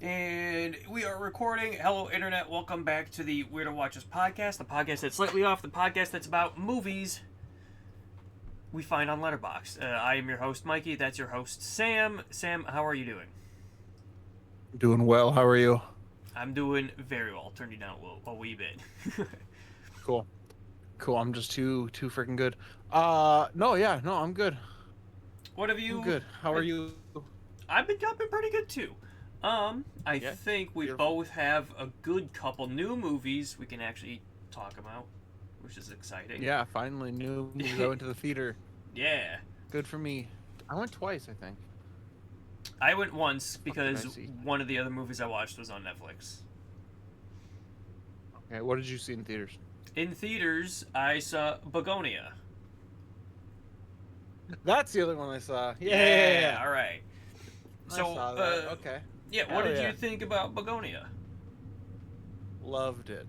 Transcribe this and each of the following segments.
And we are recording. Hello, Internet. Welcome back to the Weirdo Watchlist Podcast, the podcast that's slightly off, the podcast that's about movies we find on Letterboxd. I am your host, Mikey. That's your host, Sam. Sam, how are you doing? Doing well. How are you? I'm doing very well. I'll turn you down a wee bit. Cool. Cool. I'm just too freaking good. No, I'm good. What have I'm you... good. How are you? I've been pretty good, too. I Yeah, think we beautiful. both have a good couple new movies we can actually talk about, which is exciting. Yeah, finally new movies. I went to the theater. Yeah. Good for me. I went twice, I think. I went once What did I because see? one of the other movies I watched was on Netflix. Okay, what did you see in theaters? In theaters, I saw Bugonia. That's the other one I saw. Yeah. All right. I So, saw that. Okay. yeah, what Hell did yeah. you think about Bugonia? Loved it.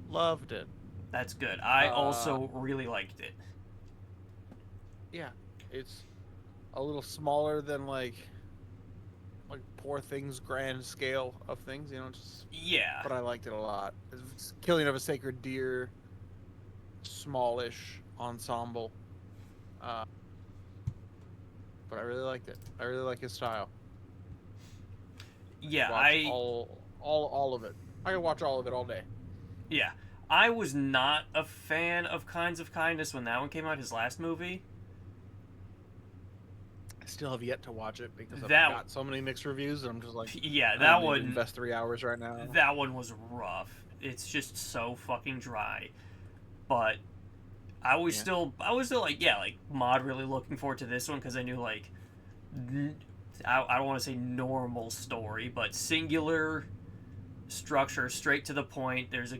Loved it. That's good. I Uh, also really liked it. Yeah. It's a little smaller than like Poor Things grand scale of things, just Yeah. but I liked it a lot. It's Killing of a Sacred Deer, smallish ensemble, uh, but I really liked it. I really like his style. Yeah, Watch all of it. I could watch all of it all day. yeah. I was not a fan of Kinds of Kindness when that one came out, his last movie. I still have yet to watch it because I've That- got so many mixed reviews, and I'm just like, Yeah, I that don't need to one invest 3 hours right now. that one was rough. It's just so fucking dry. But I was Yeah. still like moderately looking forward to this one because I knew like I don't want to say normal story, but singular structure, straight to the point. There's a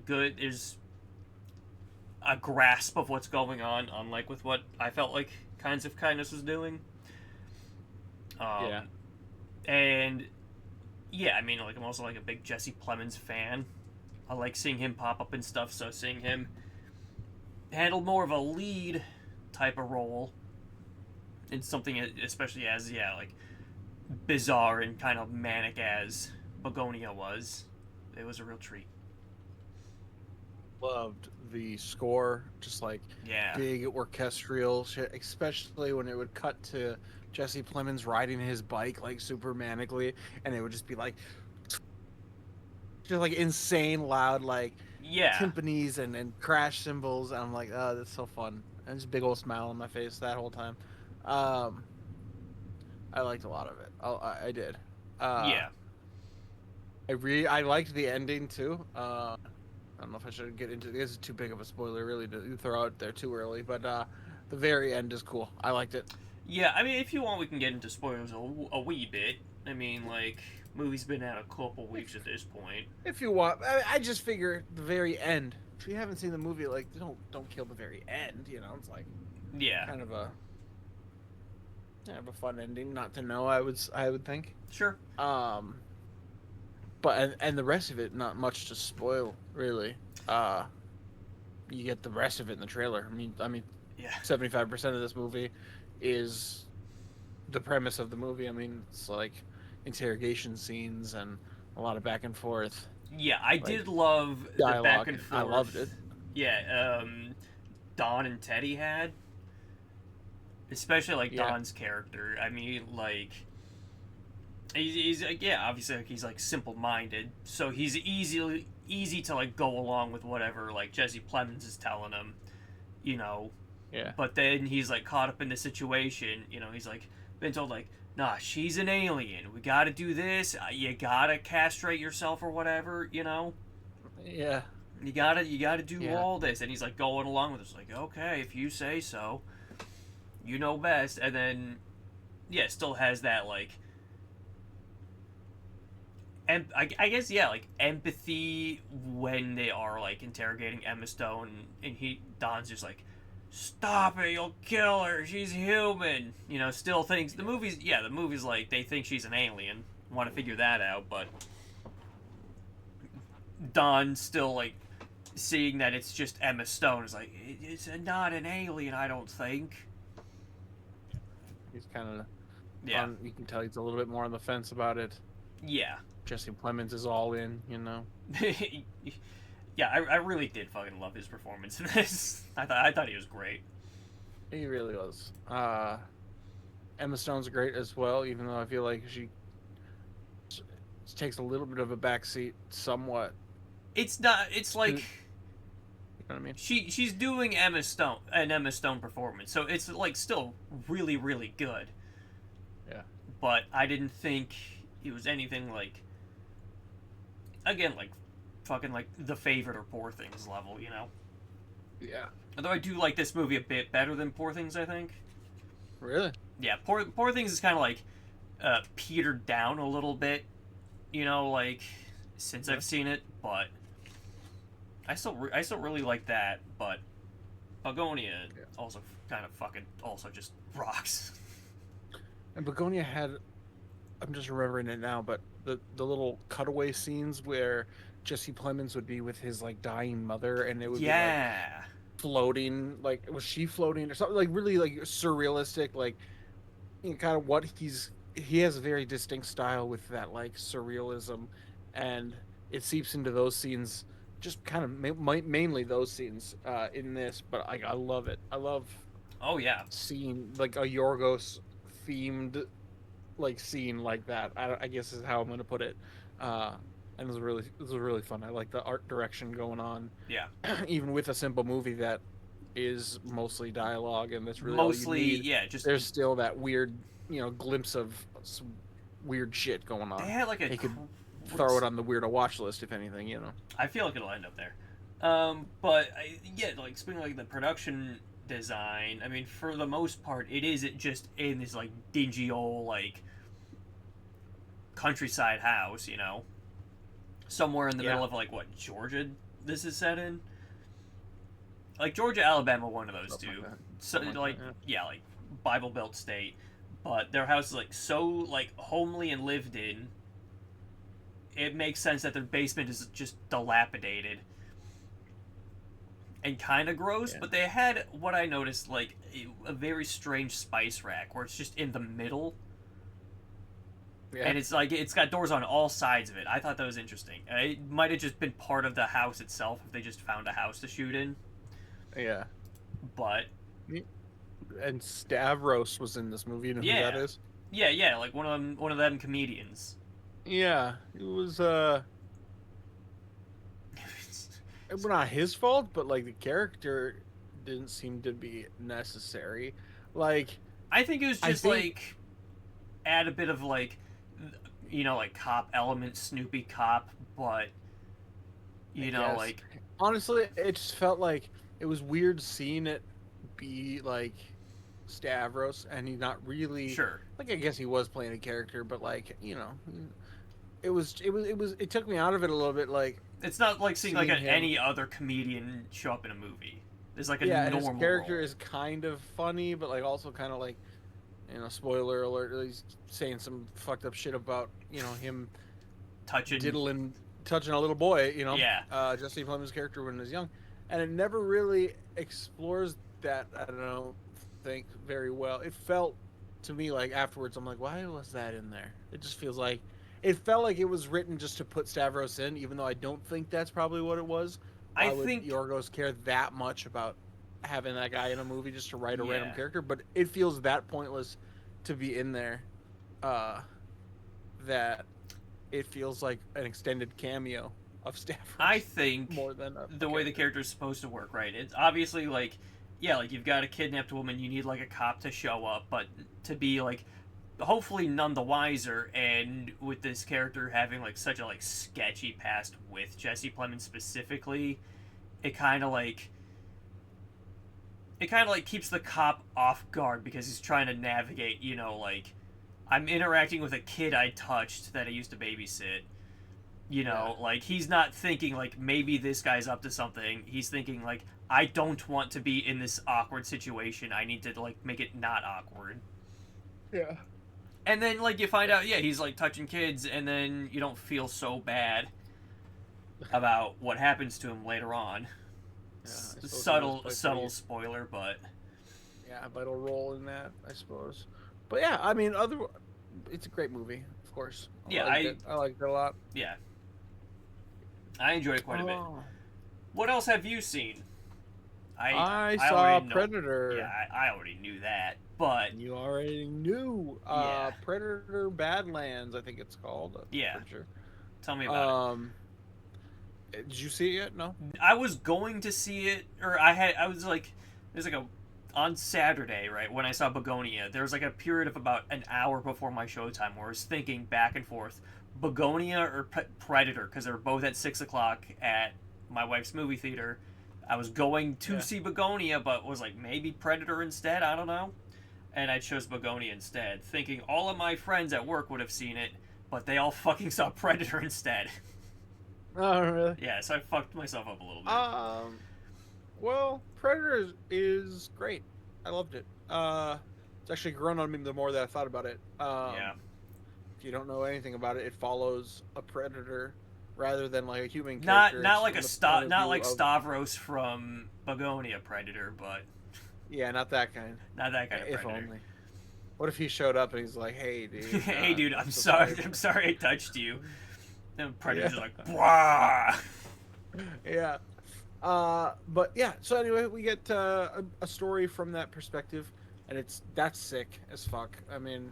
grasp of what's going on, unlike with what I felt like Kinds of Kindness was doing. Yeah. And yeah, I mean, like I'm also like a big Jesse Plemons fan. I like seeing him pop up and stuff, so seeing him handle more of a lead type of role in something especially as like bizarre and kind of manic as Begonia was, it was a real treat. Loved the score, just like Yeah. big orchestral shit, especially when it would cut to Jesse Plemons riding his bike like super manically, and it would just be like just like insane loud like Yeah. timpanis and crash cymbals, and I'm like, oh, that's so fun. And just a big old smile on my face that whole time. I liked a lot of it. I did. Yeah. I liked the ending too. I don't know if I should get into this. Is too big of a spoiler really to throw out there too early, but the very end is cool. I liked it. Yeah, I mean, if you want, we can get into spoilers a wee bit. I mean, like, movie's been out a couple weeks at this point. If you want, I just figure the very end. If you haven't seen the movie, like don't kill the very end. It's like Yeah. kind of a fun ending. Not to know, I would think. Sure. But and the rest of it, not much to spoil really. You get the rest of it in the trailer. I mean, Yeah. 75% of this movie is the premise of the movie. I mean, it's like interrogation scenes and a lot of back and forth. Yeah, I did love the Dialogue. back and forth. I loved it. Yeah, Don and Teddy had. Especially, like, Yeah. Don's character. I mean, like... He's like, yeah, obviously, like, he's, like, simple-minded. So he's easy to, like, go along with whatever, like, Jesse Plemons is telling him. Yeah. But then he's, like, caught up in the situation. He's, like, been told, like, nah, she's an alien. We gotta do this. You gotta castrate yourself or whatever, Yeah. You gotta do Yeah. all this. And he's, like, going along with it. It's like, okay, if you say so. You know best. And then, yeah, still has that, like... And I guess, yeah, like, empathy when they are, like, interrogating Emma Stone. And Don's just like, stop it, you'll kill her, she's human. Still thinks the movie's like they think she's an alien, want to figure that out, but Don still like seeing that it's just Emma Stone is like, it's not an alien, I don't think. He's kind of Yeah. you can tell he's a little bit more on the fence about it. Yeah. Jesse Plemons is all in, you know. Yeah, I really did fucking love his performance in this. I thought he was great. He really was. Emma Stone's great as well, even though I feel like she takes a little bit of a backseat, somewhat. It's not. It's like, you know what I mean? she's doing an Emma Stone performance, so it's like still really really good. Yeah. But I didn't think it was anything like, again, like fucking like The Favorite or Poor Things level, you know. Yeah. Although I do like this movie a bit better than Poor Things, I think. Really? Yeah, Poor Things is kind of like petered down a little bit, you know, like since I've seen it, but I still really like that. But Bugonia also kind of fucking also just rocks. And Bugonia had, I'm just remembering it now, but the little cutaway scenes where Jesse Plemons would be with his like dying mother, and it would be like floating, like was she floating or something, like really like surrealistic, like, you know, kind of what he has a very distinct style with that like surrealism, and it seeps into those scenes, just kind of mainly those scenes in this. But I love it. I love seeing like a Yorgos themed like scene like that. I guess is how I'm gonna put it. And it was really fun. I like the art direction going on. Yeah. Even with a simple movie that is mostly dialogue, and that's really mostly all you need. yeah. Just there's still that weird, you know, glimpse of some weird shit going on. they had like a. They could throw it on the Weirdo Watchlist, if anything, you know. I feel like it'll end up there. But yeah, like speaking of, like the production design, I mean, for the most part, it is just in this like dingy old like countryside house, you know, somewhere in the middle of like what, Georgia this is set in, like Georgia, Alabama, one of those two. So like like Bible Belt state, but their house is like so like homely and lived in. It makes sense that their basement is just dilapidated and kind of gross, but they had what I noticed, like a very strange spice rack where it's just in the middle. Yeah. And it's like it's got doors on all sides of it. I thought that was interesting. It might have just been part of the house itself if they just found a house to shoot in. Yeah. But and Stavros was in this movie. You know who that is? Yeah, like one of them comedians. Yeah, it was it was not his fault, but like the character didn't seem to be necessary. Like, I think it was just like add a bit of like, you know, like cop element, Snoopy cop, but you know, like honestly, it just felt like it was weird seeing it be like Stavros, and he's not really like, I guess he was playing a character, but like, you know, it took me out of it a little bit. Like, it's not like seeing like any other comedian show up in a movie. There's like a normal his character role. is kind of funny, but like also kind of like, you know, spoiler alert, he's saying some fucked up shit about, you know, him touching a little boy, you know. Jesse Plemons' character when he was young, and it never really explores that, I don't think, very well. It felt to me like afterwards I'm like, why was that in there? It just feels like it felt like it was written just to put Stavros in, even though I don't think that's probably what it was. I think Yorgos care that much about having that guy in a movie just to write a random character, but it feels that pointless to be in there, that it feels like an extended cameo of Stavros. I think more than the way the character is supposed to work, right? It's obviously like, like you've got a kidnapped woman, you need like a cop to show up, but to be like hopefully none the wiser, and with this character having like such a like sketchy past with Jesse Plemons specifically, it kind of like keeps the cop off guard because he's trying to navigate, you know, like, I'm interacting with a kid I touched that I used to babysit, you know, like he's not thinking like maybe this guy's up to something. He's thinking like, I don't want to be in this awkward situation. I need to like make it not awkward. Yeah. And then, like, you find out, he's, like, touching kids, and then you don't feel so bad about what happens to him later on. Subtle spoiler, but... Yeah, a vital role in that, I suppose. But yeah, I mean, it's a great movie, of course. Yeah, I liked it a lot. Yeah, I enjoyed it quite a bit. What else have you seen? I saw Predator. Yeah, I already knew that, but you already knew. Yeah. Predator Badlands, I think it's called. Yeah. Sure. Tell me about it. Did you see it yet? No. I was going to see it, or there's like on Saturday, right, when I saw Bugonia, there was like a period of about an hour before my showtime where I was thinking back and forth, Bugonia or Predator, because they're both at 6 o'clock at my wife's movie theater. I was going to see Bugonia, but was like, maybe Predator instead, I don't know. And I chose Bugonia instead, thinking all of my friends at work would have seen it, but they all fucking saw Predator instead. Oh, really? Yeah, so I fucked myself up a little bit. Well, Predator is great. I loved it. It's actually grown on me the more that I thought about it. Yeah. If you don't know anything about it, it follows a predator rather than like a human character. Not like Stavros from Bugonia Predator, but yeah, not that kind. Not that kind of if Predator. Only. What if he showed up and he's like, "Hey, dude. Hey, dude, I'm sorry. I'm sorry I touched you." And Predator's like, "Wah." Yeah. But yeah. So anyway, we get a story from that perspective, and that's sick as fuck. I mean,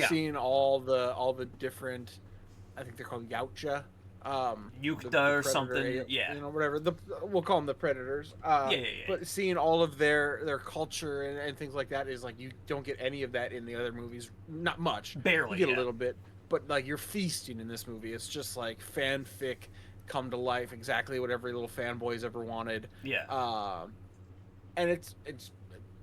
seeing all the different, I think they're called Yautja. Yukta or something, yeah. You know, whatever. We'll call them the Predators. Yeah. But seeing all of their culture and things like that is like you don't get any of that in the other movies. Not much. Barely. You get a little bit, but like you're feasting in this movie. It's just like fanfic come to life, exactly what every little fanboy's ever wanted. Yeah. And it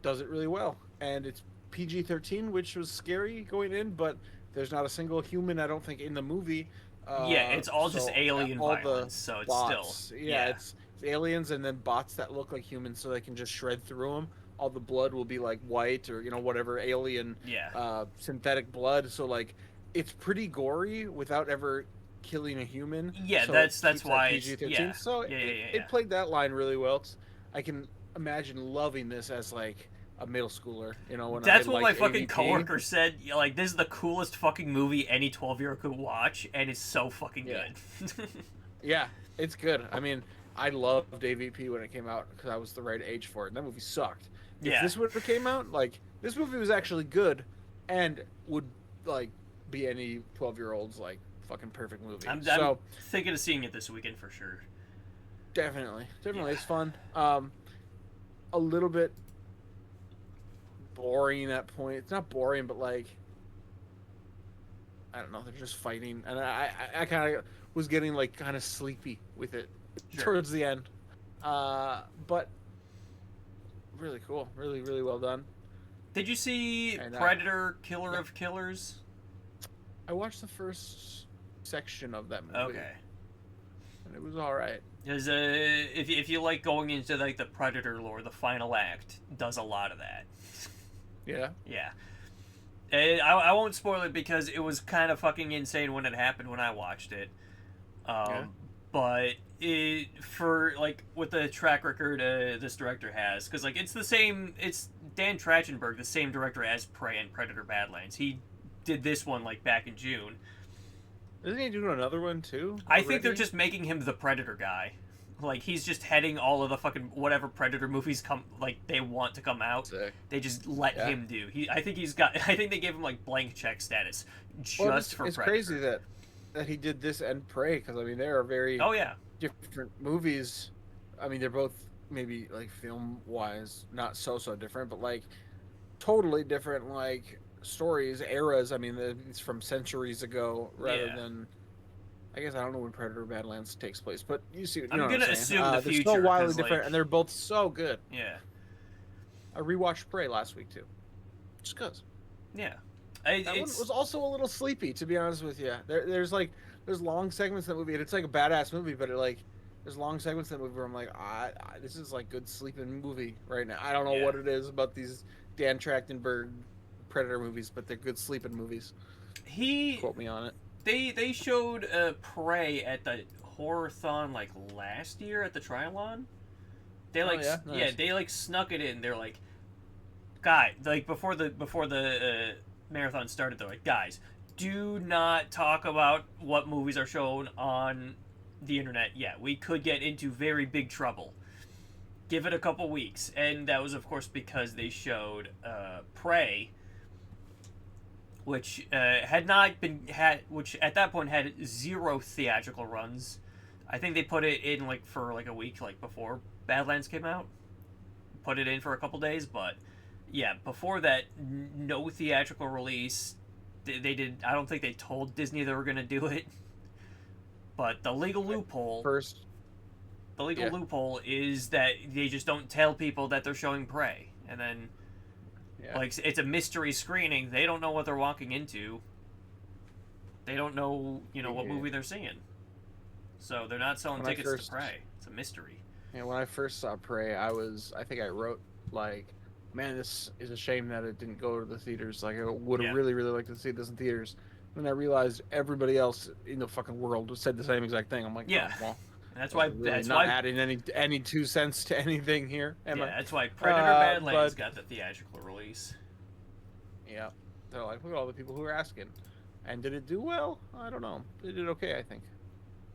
does it really well, and it's PG-13, which was scary going in, but there's not a single human, I don't think, in the movie. Yeah, it's all just alien violence, so it's bots, still... Yeah, it's aliens and then bots that look like humans so they can just shred through them. All the blood will be like white or, you know, whatever alien synthetic blood. So, like, it's pretty gory without ever killing a human. Yeah, so that's why it's... PG-13. So it played that line really well. I can imagine loving this as, like, a middle schooler, you know. When that's what my AVP. fucking coworker said. Like, this is the coolest fucking movie any 12-year-old could watch, and it's so fucking good. Yeah, it's good. I mean, I loved AVP when it came out because I was the right age for it. And that movie sucked. If this would have came out, like, this movie was actually good, and would like be any 12-year-old's like fucking perfect movie. I'm thinking of seeing it this weekend for sure. Definitely, it's fun. A little bit boring at point. It's not boring, but like I don't know, they're just fighting, and I kind of was getting like kind of sleepy with it towards the end. But really cool, really well done. Did you see Predator Killer of Killers? I watched the first section of that movie. Okay. And it was all right. Because if you like going into like the Predator lore, the final act does a lot of that. Yeah. Yeah. I won't spoil it because it was kind of fucking insane when it happened when I watched it. But for like with the track record this director has, because like it's Dan Trachtenberg, the same director as Prey and Predator Badlands. He did this one like back in June. Isn't he doing another one too? I think they're just making him the Predator guy. Like, he's just heading all of the fucking whatever Predator movies they want to come out. Sick. They just let him do. I think they gave him like blank check status just for Predator. It's crazy that he did this and Prey, because I mean they are very different movies. I mean they're both maybe like film wise not so different, but like totally different like stories, eras. I mean it's from centuries ago rather than. I guess I don't know when Predator Badlands takes place, but you see. I'm gonna assume the future. They're so wildly different, and they're both so good. Yeah. I rewatched Prey last week too, just cause. Yeah. That one was also a little sleepy, to be honest with you. There's long segments in that movie, and it's like a badass movie, but there's long segments in that movie where I'm like, this is like good sleeping movie right now. I don't know what it is about these Dan Trachtenberg Predator movies, but they're good sleeping movies. Quote me on it. They showed Prey at the Horror-thon like last year at the Trilon. They nice. They like snuck it in. They're like, before the marathon started, they're like, guys, do not talk about what movies are shown on the internet yet. We could get into very big trouble. Give it a couple weeks. And that was, of course, because they showed Prey, which which at that point had 0 theatrical runs. I think they put it in for a week, before Badlands came out. Put it in for a couple days, but yeah, before that, no theatrical release. They did. I don't think they told Disney they were going to do it. But the legal loophole loophole is that they just don't tell people that they're showing Prey, and then it's a mystery screening. They don't know what they're walking into. They don't know, what movie they're seeing. So they're not selling tickets to Prey. It's a mystery. Yeah, when I first saw Prey, I think I wrote man, this is a shame that it didn't go to the theaters. I would have really, really liked to see this in theaters. And I realized everybody else in the fucking world said the same exact thing. I'm like, yeah, oh, well, that's why really that's not adding any 2 cents to anything here. That's why Predator Badlands got the theatrical release. Yeah, so look at all the people who are asking, and did it do well? I don't know. It did okay, I think,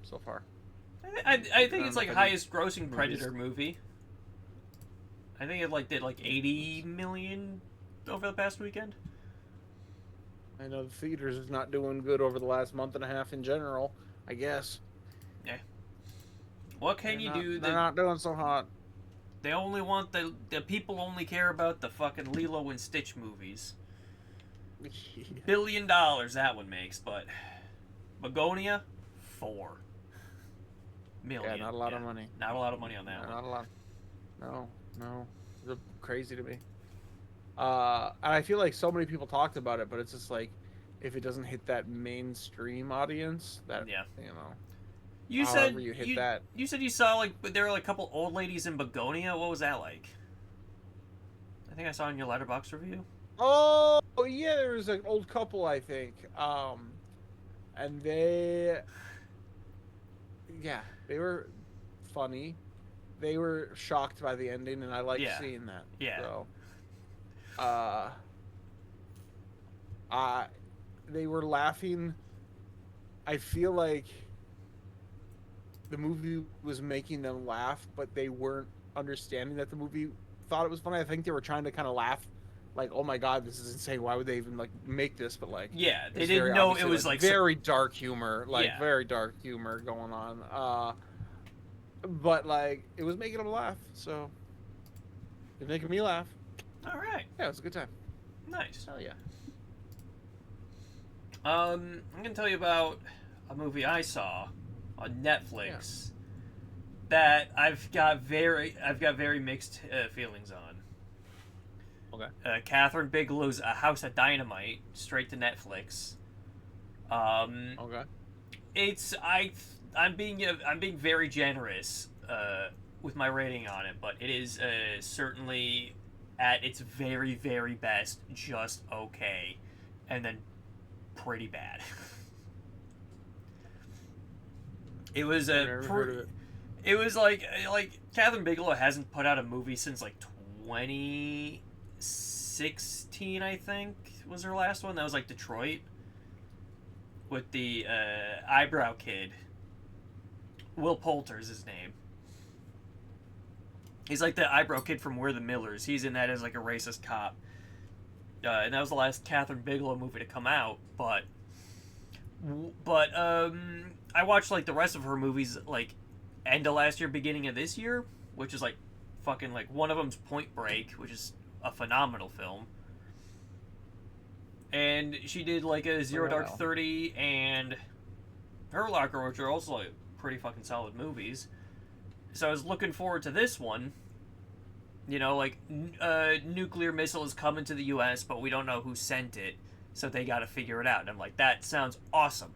so far. I think it's highest grossing Predator movie. I think it did 80 million over the past weekend. I know the theaters is not doing good over the last month and a half in general, I guess. Yeah. What can you do? They're not doing so hot. They only want the people only care about the fucking Lilo and Stitch movies. $1 billion that one makes, but Bugonia, $4 million. Yeah, not a lot of money. Not a lot of money on that one. Not a lot. No. It's crazy to me. And I feel like so many people talked about it, but it's just if it doesn't hit that mainstream audience, You said you saw there were a couple old ladies in Bugonia. What was that like? I think I saw in your Letterboxd review. Oh yeah, there was an old couple, I think, and they were funny. They were shocked by the ending, and I liked seeing that. Yeah. So, they were laughing. I feel like the movie was making them laugh, but they weren't understanding that the movie thought it was funny. I think they were trying to kind of laugh, oh my god, this is insane. Why would they even make this? But they didn't know it was very dark humor, very dark humor going on. But it was making them laugh, so it's making me laugh. All right. Yeah, it was a good time. Nice. Hell yeah. I'm gonna tell you about a movie I saw on Netflix that I've got very mixed feelings on. Okay. Catherine Bigelow's A House of Dynamite, straight to Netflix. Okay. I'm being very generous with my rating on it, but it is certainly at its very, very best just okay, and then pretty bad. It was it was like Catherine Bigelow hasn't put out a movie since 2016, I think was her last one. That was Detroit with the eyebrow kid. Will Poulter's his name. He's the eyebrow kid from We're the Millers. He's in that as a racist cop. And that was the last Catherine Bigelow movie to come out. But I watched the rest of her movies end of last year, beginning of this year, which is fucking one of them's Point Break, which is a phenomenal film. And she did a Zero Dark 30 and Hurt Locker, which are also pretty fucking solid movies. So I was looking forward to this one. Nuclear missile is coming to the U.S., but we don't know who sent it, so they got to figure it out. And I'm that sounds awesome.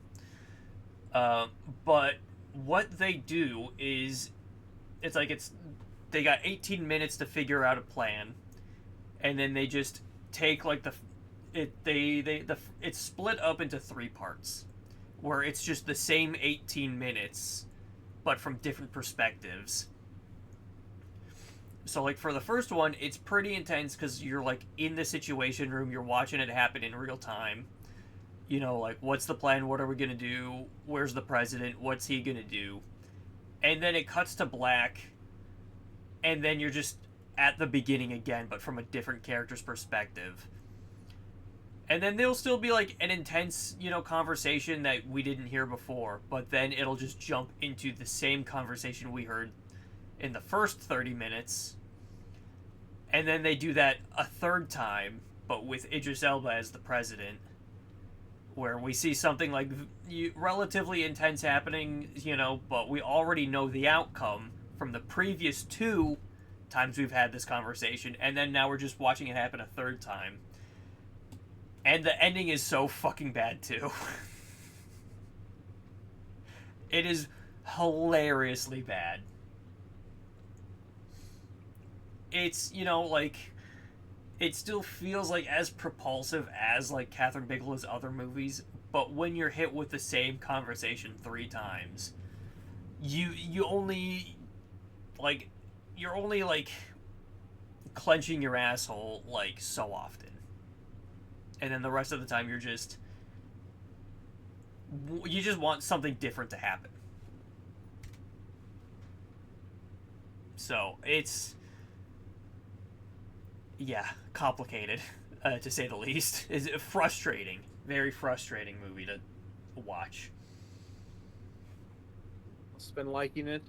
But what they do is, they got 18 minutes to figure out a plan, and then they just take it's split up into 3 parts, where it's just the same 18 minutes, but from different perspectives. So, for the first one, it's pretty intense because you're, in the Situation Room. You're watching it happen in real time. You know, like, what's the plan? What are we going to do? Where's the president? What's he going to do? And then it cuts to black, and then you're just at the beginning again, but from a different character's perspective. And then there'll still be, like, an intense, you know, conversation that we didn't hear before, but then it'll just jump into the same conversation we heard in the first 30 minutes. And then they do that a third time, but with Idris Elba as the president, where we see something like relatively intense happening, you know, but we already know the outcome from the previous 2 times we've had this conversation, and then now we're just watching it happen a third time. And the ending is so fucking bad, too. It is hilariously bad. It's, you know, like, it still feels like as propulsive as, like, Catherine Bigelow's other movies, but when you're hit with the same conversation 3 times, you only, like, you're only, like, clenching your asshole, like, so often. And then the rest of the time you just want something different to happen. So, it's, yeah, complicated, to say the least. It's frustrating. Very frustrating movie to watch. What's been liking it?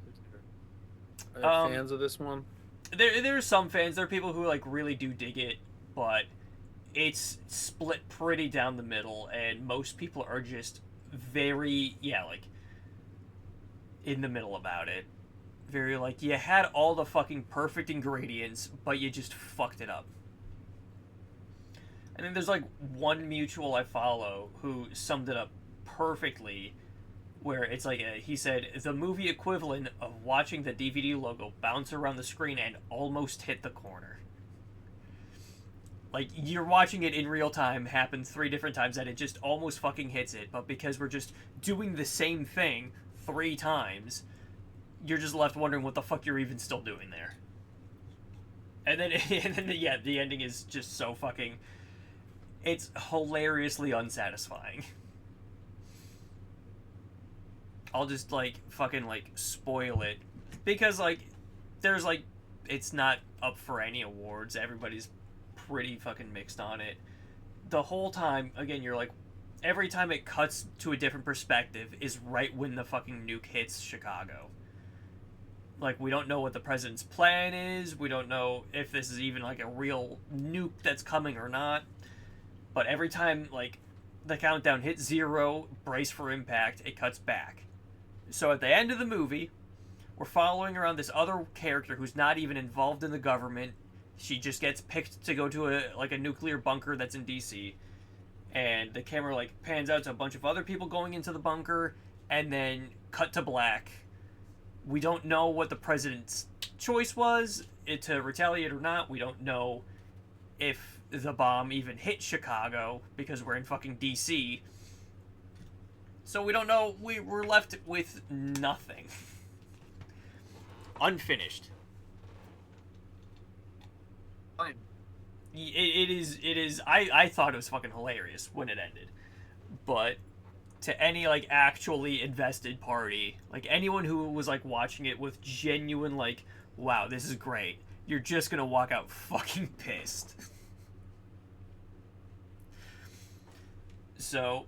Are there fans of this one? There's some fans. There are people who, like, really do dig it, but it's split pretty down the middle, and most people are just very, like, in the middle about it. Very, like, you had all the fucking perfect ingredients, but you just fucked it up. And then there's, like, one mutual I follow who summed it up perfectly, where it's like, he said, the movie equivalent of watching the DVD logo bounce around the screen and almost hit the corner. Like, you're watching it in real time happen 3 different times, and it just almost fucking hits it, but because we're just doing the same thing 3 times, you're just left wondering what the fuck you're even still doing there. And then, the ending is just so fucking... It's hilariously unsatisfying. I'll just, like, fucking, like, spoil it. Because, like, there's, like, it's not up for any awards. Everybody's pretty fucking mixed on it. The whole time, again, you're like, every time it cuts to a different perspective is right when the fucking nuke hits Chicago. Like, we don't know what the president's plan is. We don't know if this is even, like, a real nuke that's coming or not. But every time, like, the countdown hits 0, brace for impact, it cuts back. So at the end of the movie, we're following around this other character who's not even involved in the government. She just gets picked to go to a nuclear bunker that's in DC. And the camera, like, pans out to a bunch of other people going into the bunker, and then cut to black. We don't know what the president's choice was, to retaliate or not. We don't know if the bomb even hit Chicago, because we're in fucking DC. So we don't know. We're left with nothing. Unfinished. Fine. It is. I thought it was fucking hilarious when it ended. But to any, like, actually invested party, like, anyone who was, like, watching it with genuine, like, wow, this is great, you're just gonna walk out fucking pissed. So,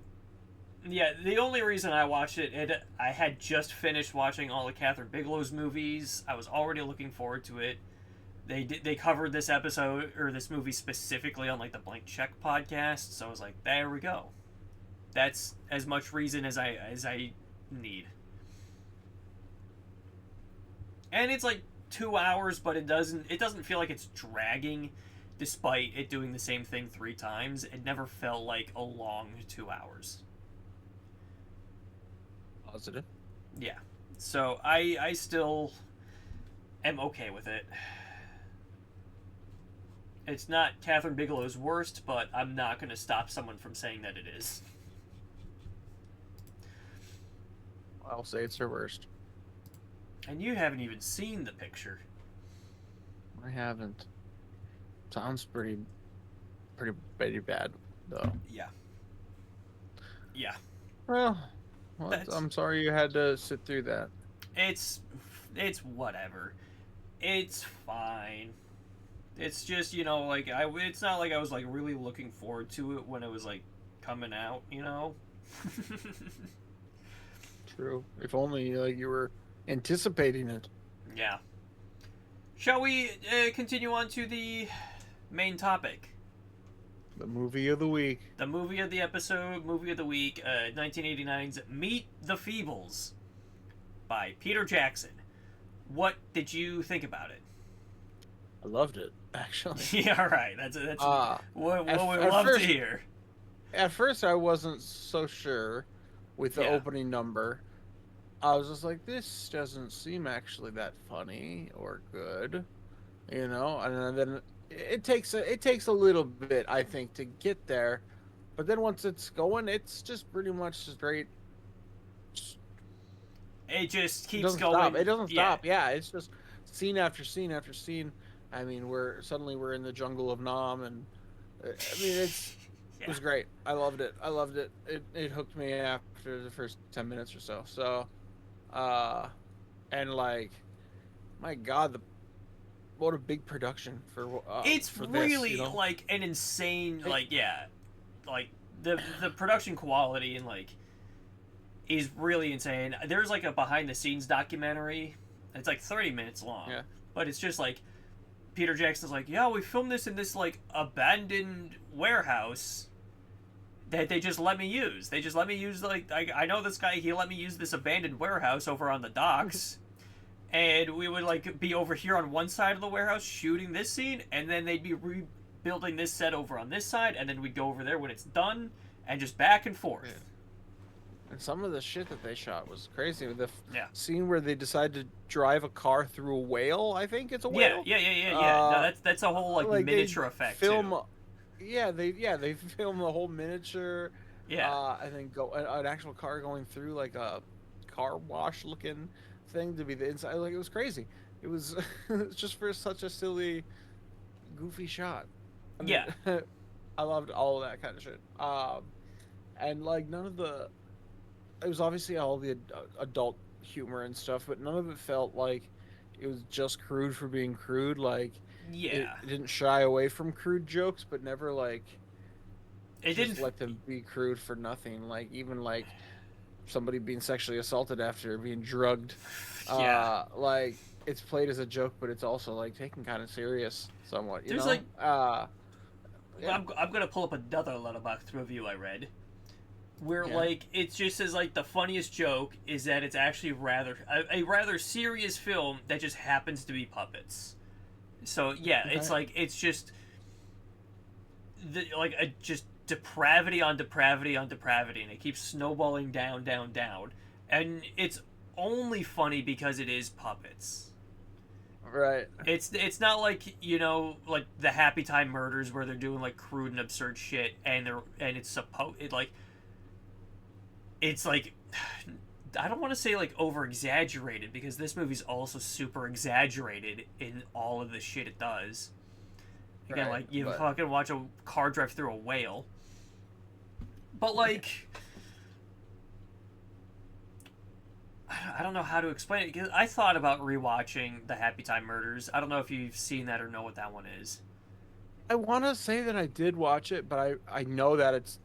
yeah, the only reason I watched it, I had just finished watching all of Catherine Bigelow's movies. I was already looking forward to it. They covered this episode, or this movie specifically on, like, the Blank Check podcast, so I was like, there we go. That's as much reason as I need. And it's like 2 hours, but it doesn't feel like it's dragging, despite it doing the same thing 3 times. It never felt like a long 2 hours. Positive. Yeah. So I still am okay with it. It's not Catherine Bigelow's worst, but I'm not going to stop someone from saying that it is. I'll say it's her worst. And you haven't even seen the picture. I haven't. Sounds pretty bad, though. Yeah. Yeah. Well, That's I'm sorry you had to sit through that. it's whatever. It's fine. It's just, like it's not like I was like really looking forward to it when it was like coming out, True. If only you were anticipating it. Yeah. Shall we continue on to the main topic? The movie of the week. The movie of the episode, movie of the week, 1989's Meet the Feebles by Peter Jackson. What did you think about it? I loved it, actually. Yeah, right. That's what we love to hear. At first, I wasn't so sure with the opening number. I was just like, this doesn't seem actually that funny or good, And then it takes a little bit, I think, to get there, but then once it's going, it's just pretty much straight. It just keeps going. It doesn't stop. Yeah, it's just scene after scene after scene. I mean, we're in the jungle of Nam, and I mean, it was great. I loved it. It hooked me after the first 10 minutes or so. So, and like, my God, what a big production for it's for really this, like an insane like the production quality and like is really insane. There's like a behind the scenes documentary. It's like 30 minutes long, but it's just like Peter Jackson's like, yeah, we filmed this in this like abandoned warehouse that they just let me use. They just let me use like I know this guy. He let me use this abandoned warehouse over on the docks. And we would like be over here on one side of the warehouse shooting this scene, and then they'd be rebuilding this set over on this side, and then we'd go over there when it's done, and just back and forth. Yeah. And some of the shit that they shot was crazy. The scene where they decided to drive a car through a whale, I think it's a whale. Yeah. No, that's a whole like miniature effect film, too. They film the whole miniature. Yeah. And then an actual car going through like a car wash looking thing to be the inside. Like, it was crazy. It was just for such a silly, goofy shot. I mean, I loved all of that kind of shit. And like it was obviously all the adult humor and stuff, but none of it felt like it was just crude for being crude. Like, it didn't shy away from crude jokes, but never like it didn't let them be crude for nothing. Like, even like somebody being sexually assaulted after being drugged. Like, it's played as a joke, but it's also like taken kind of serious somewhat. There's like I'm gonna pull up another Letterboxd review I read where like it just says like the funniest joke is that it's actually a rather serious film that just happens to be puppets. So it's like it's just just depravity on depravity on depravity, and it keeps snowballing down, and it's only funny because it is puppets. Right. It's not like like the Happy Time Murders where they're doing like crude and absurd shit, and it's like I don't want to say like over exaggerated, because this movie's also super exaggerated in all of the shit it does. Again, like you fucking watch a car drive through a whale. But like, I don't know how to explain it, because I thought about rewatching the Happy Time Murders. I don't know if you've seen that or know what that one is. I want to say that I did watch it, but I know that it's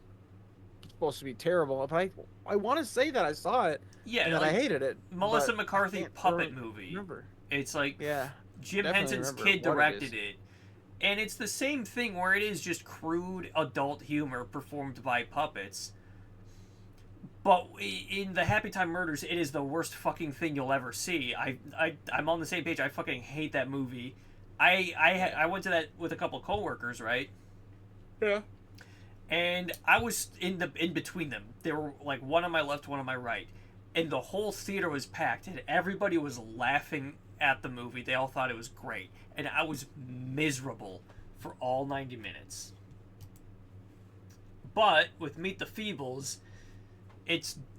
supposed to be terrible. But I want to say that I saw it. Yeah, and that I hated it. Melissa McCarthy puppet movie. Remember. It's like Jim definitely Henson's kid directed it. And it's the same thing where it is just crude adult humor performed by puppets. But in the Happy Time Murders, it is the worst fucking thing you'll ever see. I'm on the same page. I fucking hate that movie. I went to that with a couple coworkers, right? Yeah. And I was in between them. They were like one on my left, one on my right. And the whole theater was packed, and everybody was laughing at the movie. They all thought it was great. And I was miserable for all 90 minutes. But with Meet the Feebles,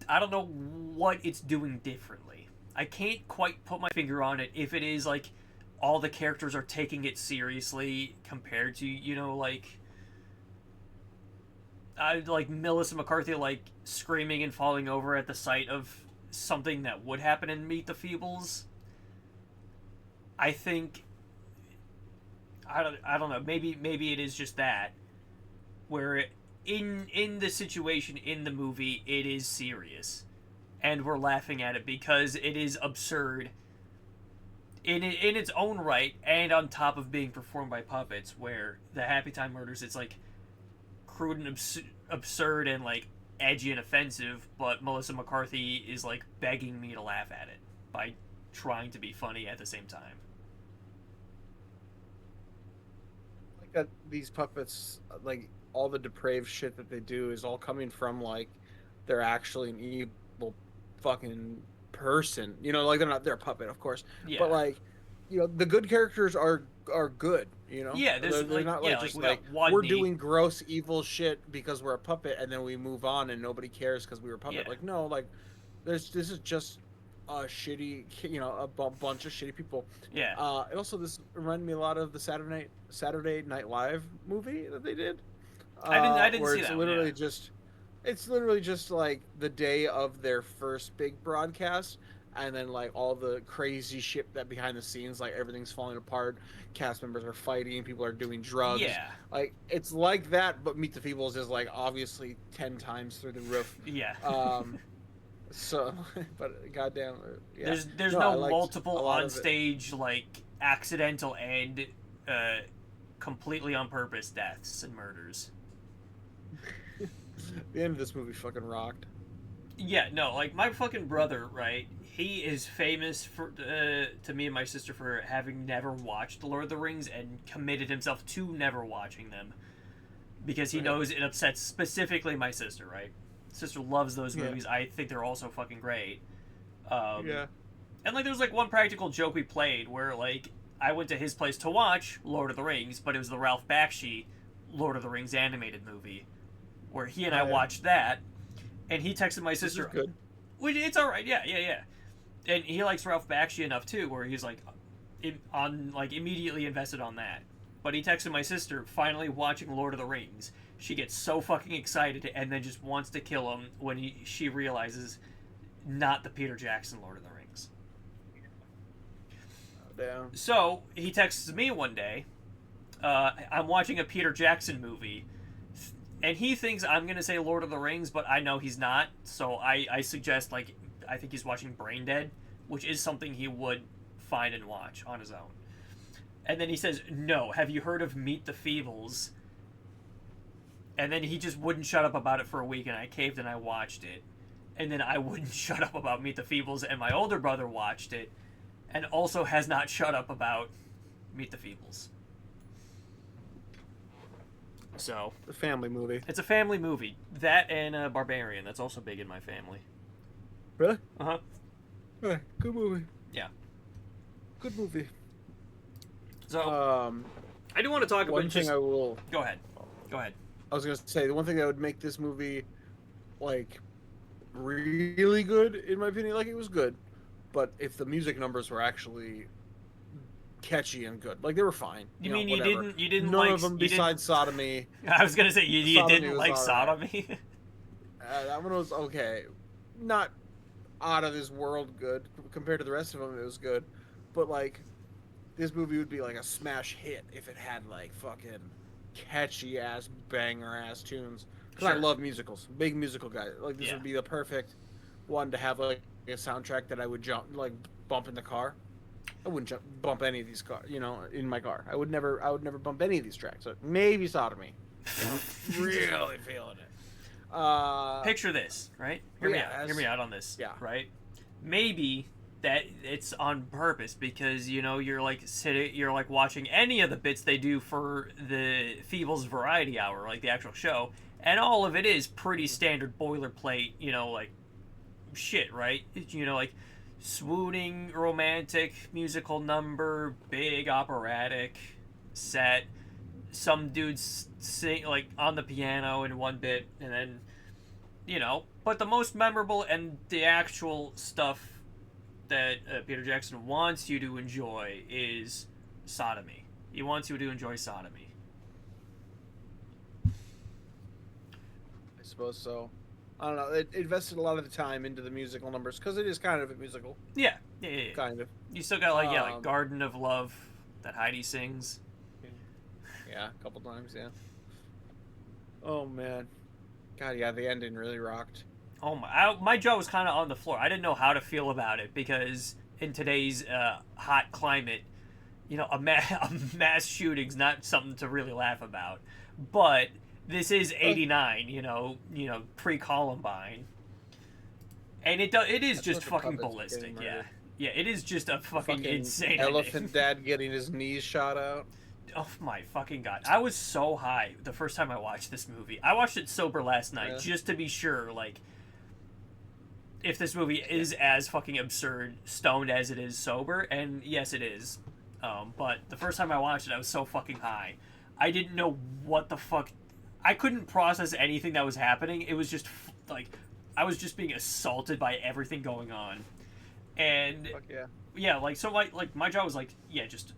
I don't know what it's doing differently. I can't quite put my finger on it, if it is like all the characters are taking it seriously compared to, like like Melissa McCarthy like screaming and falling over at the sight of something that would happen in Meet the Feebles. I think I don't know. Maybe it is just that where in the situation in the movie it is serious, and we're laughing at it because it is absurd in its own right, and on top of being performed by puppets. Where the Happy Time Murders, it's like crude and absurd and like edgy and offensive, but Melissa McCarthy is like begging me to laugh at it by trying to be funny at the same time. Like that, these puppets, like all the depraved shit that they do is all coming from like they're actually an evil fucking person. You know, like they're a puppet, of course. Yeah. But like, you know, the good characters are good. You know, yeah, they're like, not like just like we're doing gross evil shit because we're a puppet and then we move on and nobody cares because we were a puppet. Yeah. Like no, like this is just a shitty, you know, a bunch of shitty people. Yeah. And also this reminded me a lot of the Saturday Night Live movie that they did. I didn't see it's that. Literally it's literally just like the day of their first big broadcast. And then, like, all the crazy shit that behind the scenes, like, everything's falling apart. Cast members are fighting. People are doing drugs. Yeah. Like, it's like that, but Meet the Feebles is, like, obviously 10 times through the roof. Yeah. So, but goddamn. Yeah. There's no multiple on-stage, like, accidental and completely on purpose deaths and murders. The end of this movie fucking rocked. Yeah, no, like, my fucking brother, right? He is famous for to me and my sister for having never watched Lord of the Rings and committed himself to never watching them because he knows it upsets specifically my sister, right? Sister loves those movies. I think they're also fucking great. Yeah. And like there's like one practical joke we played where like I went to his place to watch Lord of the Rings, but it was the Ralph Bakshi Lord of the Rings animated movie where he and I watched that, and he texted my sister. This is good. Which it's all right. Yeah. And he likes Ralph Bakshi enough too, where he's like, immediately invested on that. But he texted my sister, finally watching Lord of the Rings. She gets so fucking excited and then just wants to kill him when she realizes not the Peter Jackson Lord of the Rings. Damn. So he texts me one day. I'm watching a Peter Jackson movie, and he thinks I'm gonna say Lord of the Rings, but I know he's not. So I suggest like. I think he's watching Brain Dead, which is something he would find and watch on his own. And then he says, no, have you heard of Meet the Feebles? And then he just wouldn't shut up about it for a week, and I caved and I watched it. And then I wouldn't shut up about Meet the Feebles, and my older brother watched it, and also has not shut up about Meet the Feebles. So. A family movie. It's a family movie. That and Barbarian, that's also big in my family. Really? Uh-huh. Right. Good movie. Yeah. Good movie. So, I do want to talk about one thing I will... Go ahead. I was going to say, the one thing that would make this movie, like, really good, in my opinion, like, it was good, but if the music numbers were actually catchy and good. Like, they were fine. You mean you didn't None like... of them besides Sodomy. I was going to say, you didn't like Sodomy? That one was okay. Not out of this world good compared to the rest of them. It was good, but like this movie would be like a smash hit if it had like fucking catchy ass banger ass tunes, because I love musicals. Big musical guy. Like this would be the perfect one to have like a soundtrack that I would bump in the car. I wouldn't bump any of these cars, in my car. I would never bump any of these tracks. So maybe Sodomy. Really feeling it. Picture this, right? Hear me out on this. Yeah. Right? Maybe that it's on purpose because you're like watching any of the bits they do for the Feebles Variety Hour, like the actual show, and all of it is pretty standard boilerplate, like shit, right? Like swooning romantic musical number, big operatic set. Some dudes sing like on the piano in one bit, and then but the most memorable and the actual stuff that Peter Jackson wants you to enjoy is Sodomy. He wants you to enjoy Sodomy. suppose so. I don't know. It invested a lot of the time into the musical numbers because it is kind of a musical. Yeah. Kind of. You still got like Garden of Love that Heidi sings. Yeah, a couple times. Yeah. Oh man, God, yeah, the ending really rocked. Oh my jaw was kind of on the floor. I didn't know how to feel about it because in today's hot climate, a mass shooting's not something to really laugh about. But this is '89, pre-Columbine, and it is just fucking ballistic. Yeah, it is just a fucking insane elephant dad getting his knees shot out. Oh my fucking god! I was so high the first time I watched this movie. I watched it sober last night just to be sure, like, if this movie is as fucking absurd stoned as it is sober, and yes, it is. But the first time I watched it, I was so fucking high. I didn't know what the fuck. I couldn't process anything that was happening. It was just like I was just being assaulted by everything going on, and so my jaw was like just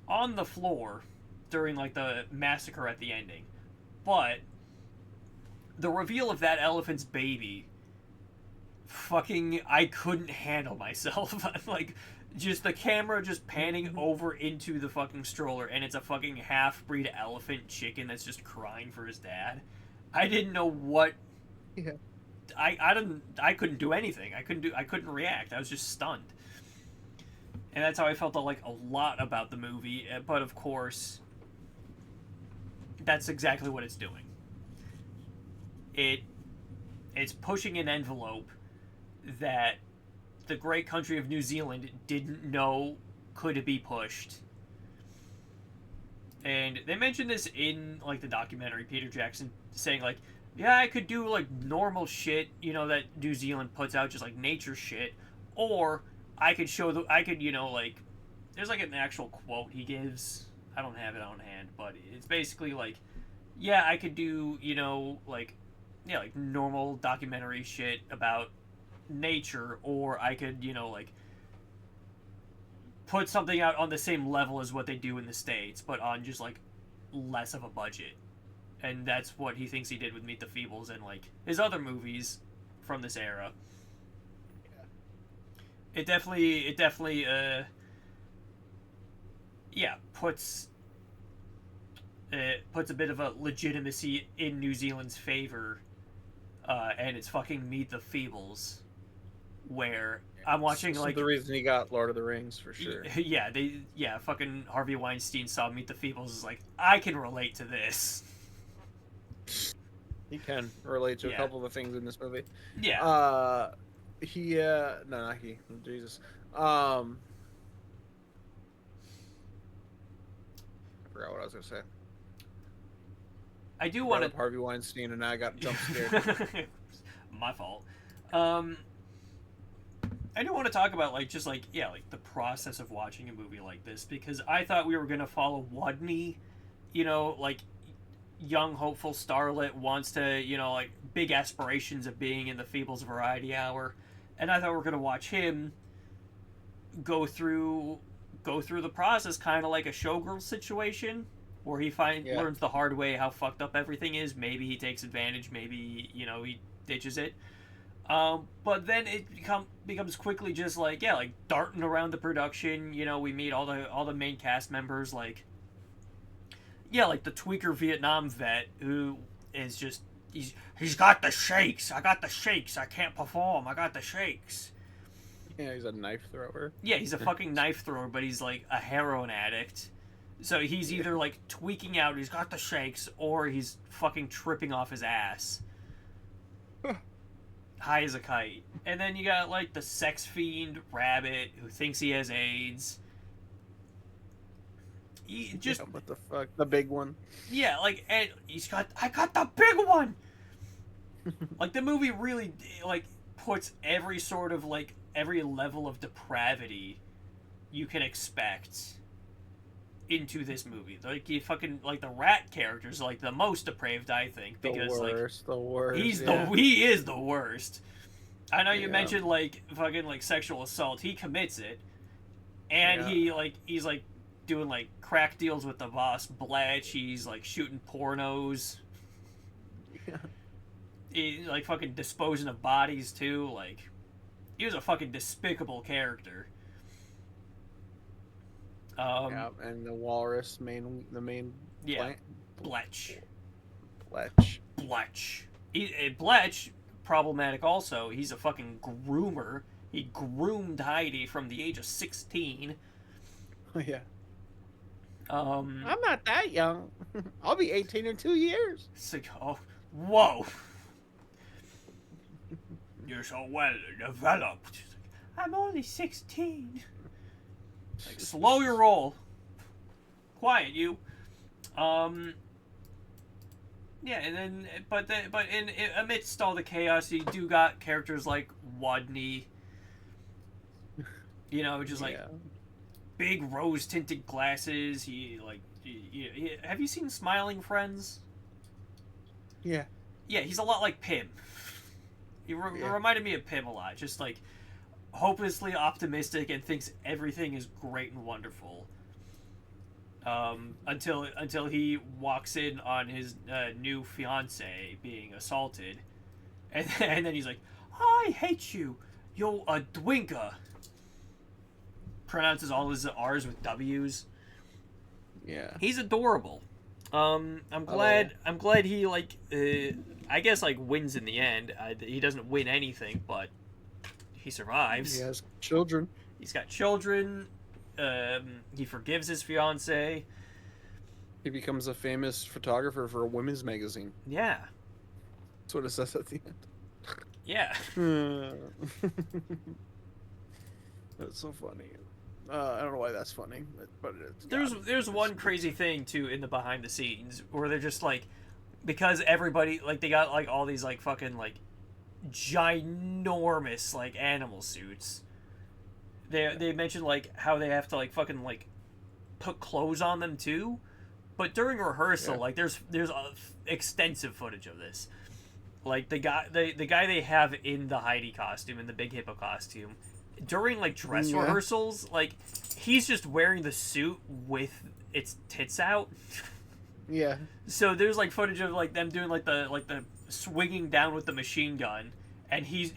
on the floor during like the massacre at the ending, but the reveal of that elephant's baby, fucking, I couldn't handle myself. Like, just the camera just panning over into the fucking stroller, and it's a fucking half-breed elephant chicken that's just crying for his dad. I didn't know what. Yeah. I couldn't do anything. I couldn't react. I was just stunned. And that's how I felt like a lot about the movie. But of course, that's exactly what it's doing. It's pushing an envelope that the great country of New Zealand didn't know could be pushed. And they mentioned this in like the documentary, Peter Jackson saying like, yeah, I could do like normal shit, that New Zealand puts out, just like nature shit, or I could like, there's like an actual quote he gives. I don't have it on hand, but it's basically like, yeah, I could do, like normal documentary shit about nature, or I could, like, put something out on the same level as what they do in the States, but on just like less of a budget. And that's what he thinks he did with Meet the Feebles and like his other movies from this era. It definitely puts a bit of a legitimacy in New Zealand's favor, and it's fucking Meet the Feebles, where I'm watching like the reason he got Lord of the Rings for sure. Fucking Harvey Weinstein saw Meet the Feebles, is like, I can relate to this. He can relate to a couple of the things in this movie. Yeah. No, not he. Jesus. I forgot what I was gonna say. I do want to Harvey Weinstein, and I got jump scared. My fault. I do want to talk about like the process of watching a movie like this, because I thought we were gonna follow Wadney, like young hopeful starlet wants to, like big aspirations of being in the Feebles Variety Hour, and I thought we were gonna watch him go through the process, kind of like a Showgirl situation, where he learns the hard way how fucked up everything is. Maybe he takes advantage, maybe he ditches it. But then it becomes quickly just like darting around the production. We meet all the main cast members, like the tweaker Vietnam vet who is just he's got the shakes. I got the shakes. I can't perform. I got the shakes. Yeah, he's a knife thrower. Yeah, he's a fucking knife thrower, but he's like a heroin addict. So he's either like tweaking out, he's got the shakes, or he's fucking tripping off his ass. High as a kite. And then you got like the sex fiend Rabbit who thinks he has AIDS. What the fuck? The big one. Yeah, like, and I got the big one. Like, the movie really like puts every sort of like every level of depravity you can expect into this movie. Like, you fucking, like, the rat character's like the most depraved, I think, because the worst. He is the worst. I know you mentioned like fucking like sexual assault. He commits it, and he's like doing like crack deals with the boss Blatch. He's like shooting pornos. Yeah. like fucking disposing of bodies too. Like, he was a fucking despicable character. Yeah, and the walrus the main yeah, Bletch. Bletch, problematic also. He's a fucking groomer. He groomed Heidi from the age of 16. Yeah. I'm not that young. I'll be 18 in 2 years. So, oh, whoa. You're so well developed. I'm only 16. Like, slow your roll. Quiet, you. Yeah, and then, but amidst all the chaos, you do got characters like Wadney. You know, just like big rose tinted glasses. Have you seen Smiling Friends? Yeah. Yeah, he's a lot like Pim. He reminded me of Pim a lot. Just like hopelessly optimistic and thinks everything is great and wonderful. Until he walks in on his new fiance being assaulted, and then he's like, "I hate you. You're a dwinker." Pronounces all his R's with W's. Yeah, he's adorable. I'm glad he I guess wins in the end. He doesn't win anything, but he survives. He has children. He's got children. He forgives his fiance. He becomes a famous photographer for a women's magazine. Yeah. That's what it says at the end. Yeah. That's so funny. I don't know why that's funny, but it's there's one crazy thing too in the behind the scenes where they're just because everybody they got all these fucking ginormous animal suits. They mentioned how they have to fucking put clothes on them too, but during rehearsal there's extensive footage of this. The guy they have in the Heidi costume, in the Big Hippo costume, during dress rehearsals, he's just wearing the suit with its tits out. Yeah. So there's footage of them doing the swinging down with the machine gun. And he's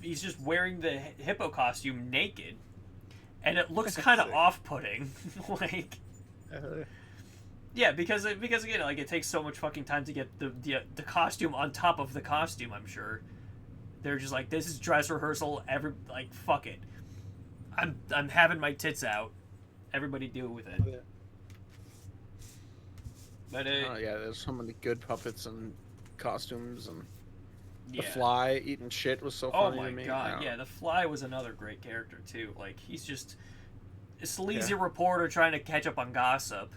he's just wearing the hippo costume naked, and it looks kind of off-putting. Yeah, because again, it takes so much fucking time to get the costume on top of the costume. I'm sure they're just this is dress rehearsal. Fuck it, I'm having my tits out. Everybody deal with it. Yeah. But there's so many good puppets and costumes and. The Fly eating shit was so funny to me. Oh my god, yeah, the Fly was another great character too. He's just a sleazy reporter trying to catch up on gossip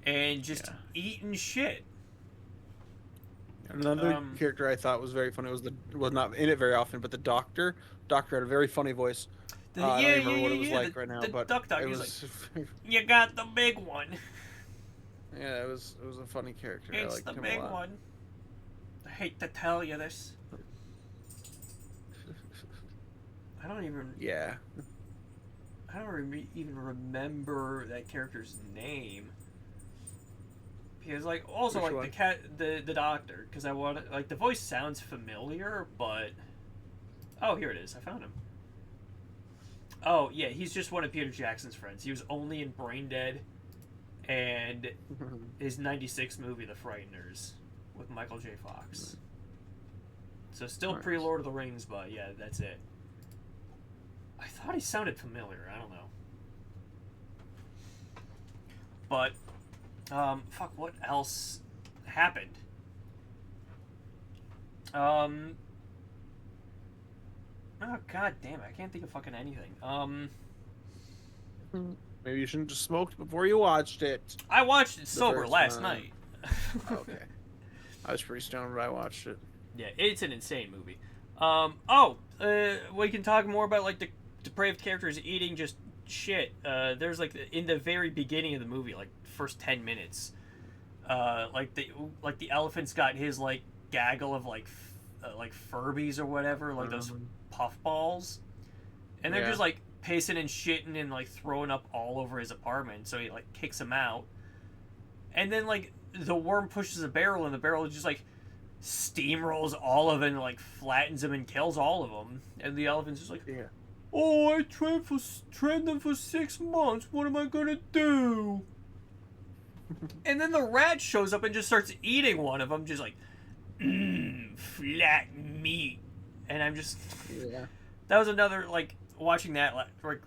and just eating shit. Another character I thought was very funny was not in it very often, but the Doctor. Doctor had a very funny voice. I don't remember what it was right now, but it was. You got the big one. Yeah, it was a funny character. It's the big one. I hate to tell you this. I don't even. Yeah. I don't even remember that character's name. Because also the Doctor, because I want the voice sounds familiar, but here it is. I found him. Oh yeah, he's just one of Peter Jackson's friends. He was only in Brain Dead, and his '96 movie The Frighteners. With Michael J. Fox. So still pre-Lord of the Rings, but yeah, that's it. I thought he sounded familiar. I don't know. But, fuck, what else happened? Oh, god damn it. I can't think of fucking anything. Maybe you shouldn't have smoked before you watched it. I watched it sober last night. Okay. I was pretty stoned when I watched it. Yeah, it's an insane movie. We can talk more about the depraved characters eating just shit. There's in the very beginning of the movie, first 10 minutes, the elephant's got his gaggle of Furbies or whatever, those puff balls, and they're just pissing and shitting and throwing up all over his apartment. So he kicks him out, and then the worm pushes a barrel, and the barrel just steamrolls all of them, like flattens them and kills all of them. And the elephant's just like, Yeah. "Oh, I trained them for 6 months. What am I gonna do?" And then the rat shows up and just starts eating one of them, just like, flat meat. And I'm just, Yeah. that was another, like, watching that, like,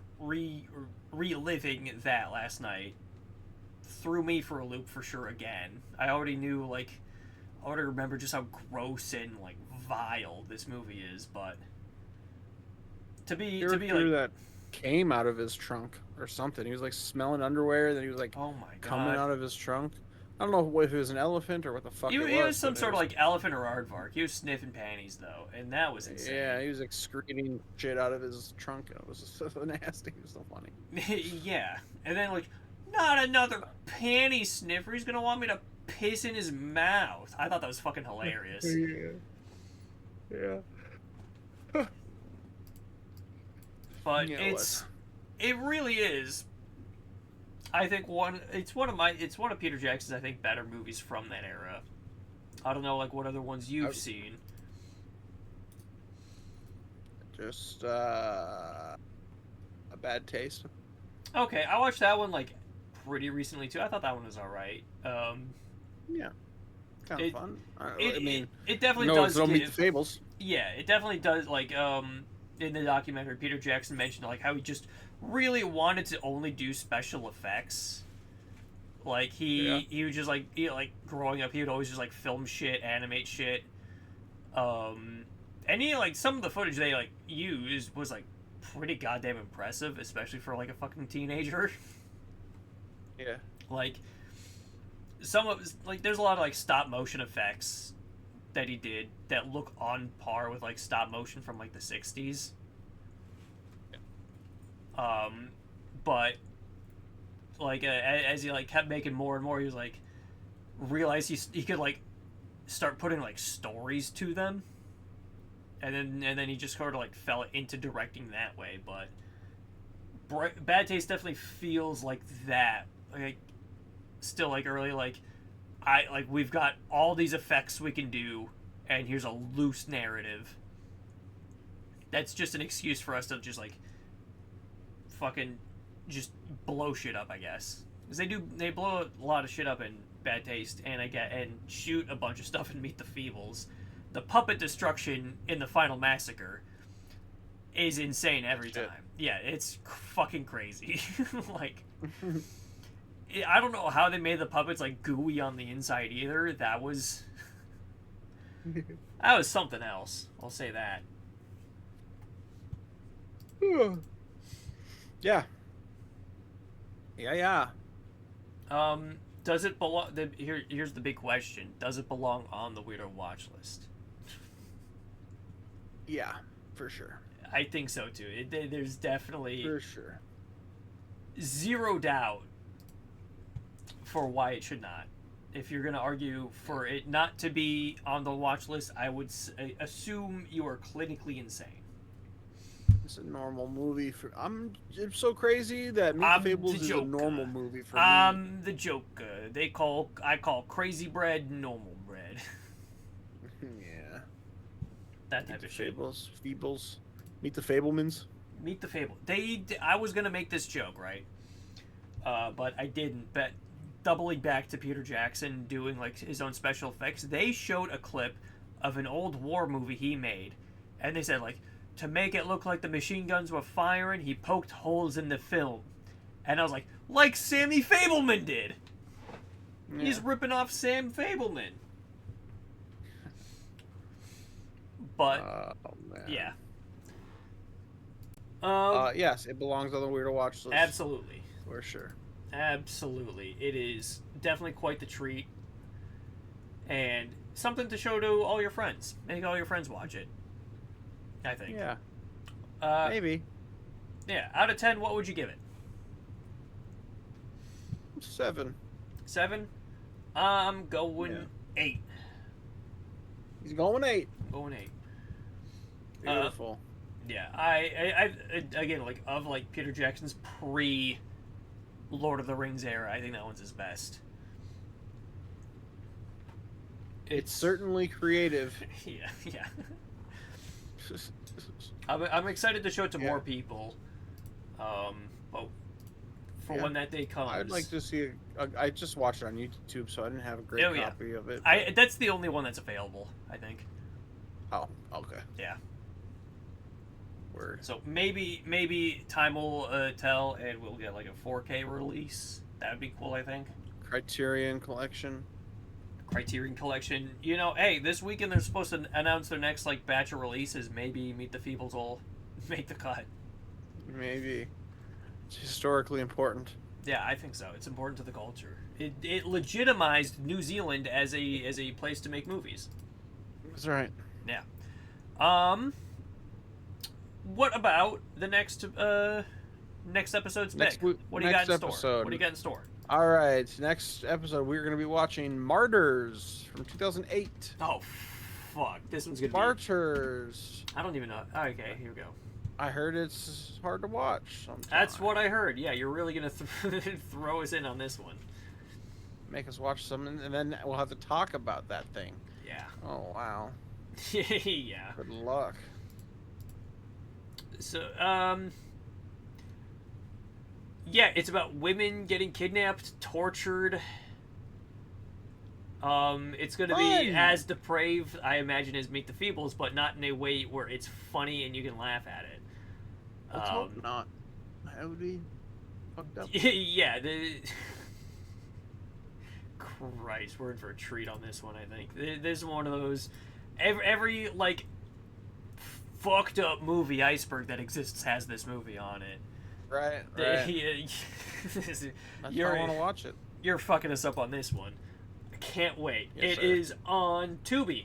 reliving that last night threw me for a loop for sure again. I already knew, like, I already remember just how gross and, like, vile this movie is, but to be like, that came out of his trunk or something. He was like smelling underwear, then he was like, oh my god, coming out of his trunk. I don't know if it was an elephant or what the fuck he it was. He was some sort of like elephant or aardvark. He was sniffing panties though, and that was insane. Yeah, he was excreting shit out of his trunk. It was so nasty. It was so funny. Yeah, and then like, not another panty sniffer. He's gonna want me to piss in his mouth. I thought that was fucking hilarious. Yeah. But it really is. I think it's one of Peter Jackson's, I think, better movies from that era. I don't know, like, what other ones you've seen. Just A Bad Taste. Okay, I watched that one like pretty recently too. I thought that one was all right. Yeah, kind of fun. It definitely does. Meet the Fables. Yeah, it definitely does. Like, in the documentary, Peter Jackson mentioned like how he just really wanted to only do special effects. Like he was just like growing up, he would always just like film shit, animate shit. And he like some of the footage they like used was like pretty goddamn impressive, especially for like a fucking teenager. Yeah. Like some of like there's a lot of like stop motion effects that he did that look on par with like stop motion from like the 60s. But like as he like kept making more and more, he was like realized he could like start putting like stories to them, and then he just sort of like fell into directing that way. But Bad Taste definitely feels like that, like still like early, like we've got all these effects we can do, and here's a loose narrative that's just an excuse for us to just like fucking just blow shit up, I guess. Because they blow a lot of shit up in Bad Taste, and shoot a bunch of stuff in Meet the Feebles. The puppet destruction in the final massacre is insane every time. Yeah, it's fucking crazy. Like, I don't know how they made the puppets like gooey on the inside either. That was something else. I'll say that. Yeah. Does it belong? Here's the big question: does it belong on the Weirdo Watch List? Yeah, for sure. I think so too. There's definitely for sure zero doubt for why it should not. If you're gonna argue for it not to be on the watch list, I would assume you are clinically insane. It's a normal movie for. It's so crazy that Meet the Fables is a normal movie for me. I'm the Joker. I call crazy bread normal bread. Yeah. That type of shit. Feebles. Meet the Fablemans. Meet the Fable. I was gonna make this joke, right? But I didn't. But doubling back to Peter Jackson doing like his own special effects, they showed a clip of an old war movie he made, and they said like, to make it look like the machine guns were firing, he poked holes in the film. And I was like Sammy Fableman did. Yeah. He's ripping off Sam Fableman. But, yeah. Yes, it belongs on the Weirdo Watch List. Absolutely. For sure. Absolutely. It is definitely quite the treat. And something to show to all your friends. Make all your friends watch it. I think. Yeah. Maybe. Yeah. Out of 10, what would you give it? 7. 7? I'm going 8. He's going 8. Going 8. Beautiful. Yeah. I again, like, of like Peter Jackson's pre Lord of the Rings era, I think that one's his best. It's certainly creative. Yeah. I'm excited to show it to more people. But for when that day comes, I'd like to see. I just watched it on YouTube, so I didn't have a great copy of it. That's the only one that's available, I think. Oh, okay. Yeah. Word. So maybe time will tell, and we'll get like a 4K release. That would be cool, I think. Criterion Collection. You know, hey, this weekend they're supposed to announce their next like batch of releases. Maybe Meet the Feebles will make the cut. Maybe. It's historically important. Yeah, I think so. It's important to the culture. It legitimized New Zealand as a place to make movies. That's right. Yeah. What about the next episode's pick? What do you got in store? What do you got in store? All right, next episode we're going to be watching Martyrs from 2008. Oh, fuck! This one's gonna Martyrs. I don't even know. Okay, here we go. I heard it's hard to watch sometimes. That's what I heard. Yeah, you're really gonna throw us in on this one. Make us watch something, and then we'll have to talk about that thing. Yeah. Oh wow. Yeah. Good luck. So, yeah, it's about women getting kidnapped, tortured. It's going to be as depraved, I imagine, as Meet the Feebles, but not in a way where it's funny and you can laugh at it. Let's hope not. That would be fucked up. Yeah. Christ, we're in for a treat on this one, I think. This is one of those... Every like, fucked up movie iceberg that exists has this movie on it. Right. That's why I want to watch it. You're fucking us up on this one. I can't wait. Yes, it is on Tubi.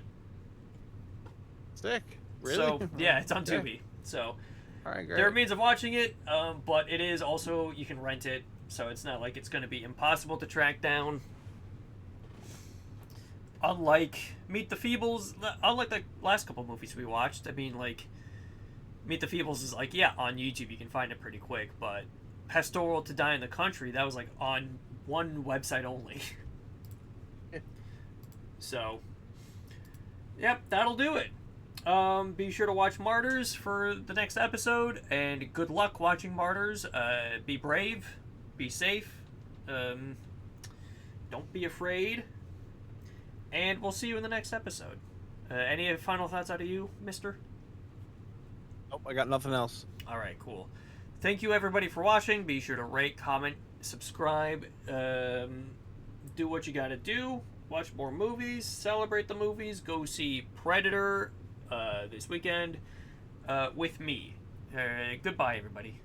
Sick. Really? So, yeah, it's on Tubi. So, all right, great. There are means of watching it, but it is also, you can rent it, so it's not like it's going to be impossible to track down. Unlike Meet the Feebles, unlike the last couple movies we watched, I mean, like, Meet the Feebles is like, yeah, on YouTube you can find it pretty quick, but Pastoral to Die in the Country, that was like on one website only. So, yep, that'll do it. Be sure to watch Martyrs for the next episode, and good luck watching Martyrs. Be brave, be safe, don't be afraid, and we'll see you in the next episode. Any final thoughts out of you, mister? Nope, I got nothing else. Alright, cool. Thank you everybody for watching. Be sure to rate, comment, subscribe, do what you gotta do. Watch more movies, celebrate the movies, go see Predator this weekend with me. Goodbye, everybody.